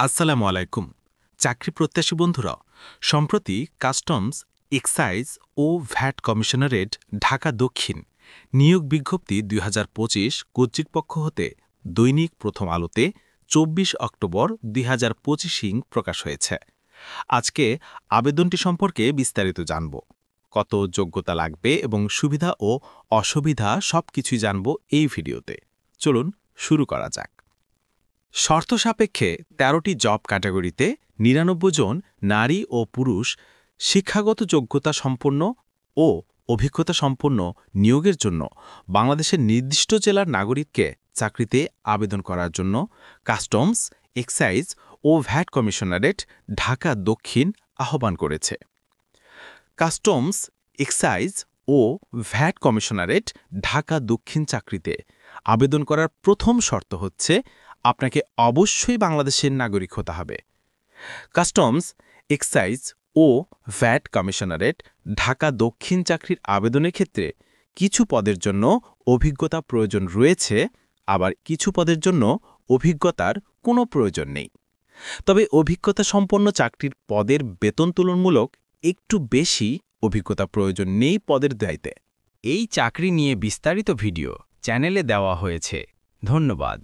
আসসালামু আলাইকুম। চাকরি প্রত্যাশী বন্ধুরা, সম্প্রতি কাস্টমস, এক্সাইজ ও ভ্যাট কমিশনারেট ঢাকা দক্ষিণ নিয়োগ বিজ্ঞপ্তি ২০২৫ কর্তৃপক্ষ হতে দৈনিক প্রথম আলোতে ২৪ অক্টোবর ২০২৫ প্রকাশ হয়েছে। আজকে আবেদনটি সম্পর্কে বিস্তারিত জানব। কত যোগ্যতা লাগবে এবং সুবিধা ও অসুবিধা সবকিছুই জানব এই ভিডিওতে। চলুন শুরু করা যাক। শর্ত সাপেক্ষে ১৩টি জব ক্যাটাগরিতে ৯৯ জন নারী ও পুরুষ শিক্ষাগত যোগ্যতা সম্পন্ন ও অভিজ্ঞতা সম্পন্ন নিয়োগের জন্য বাংলাদেশের নির্দিষ্ট জেলার নাগরিককে চাকরিতে আবেদন করার জন্য কাস্টমস, এক্সাইজ ও ভ্যাট কমিশনারেট ঢাকা দক্ষিণ আহ্বান করেছে। কাস্টমস, এক্সাইজ ও ভ্যাট কমিশনারেট ঢাকা দক্ষিণ চাকরিতে আবেদন করার প্রথম শর্ত হচ্ছে আপনাকে অবশ্যই বাংলাদেশের নাগরিক হতে হবে। কাস্টমস, এক্সাইজ ও ভ্যাট কমিশনারেট ঢাকা দক্ষিণ চাকরির আবেদনের ক্ষেত্রে কিছু পদের জন্য অভিজ্ঞতা প্রয়োজন রয়েছে, আবার কিছু পদের জন্য অভিজ্ঞতার কোনো প্রয়োজন নেই। তবে অভিজ্ঞতা সম্পন্ন চাকরির পদের বেতন তুলনামূলক একটু বেশি, অভিজ্ঞতা প্রয়োজন নেই পদের দায়িত্বে। এই চাকরি নিয়ে বিস্তারিত ভিডিও চ্যানেলে দেওয়া হয়েছে। ধন্যবাদ।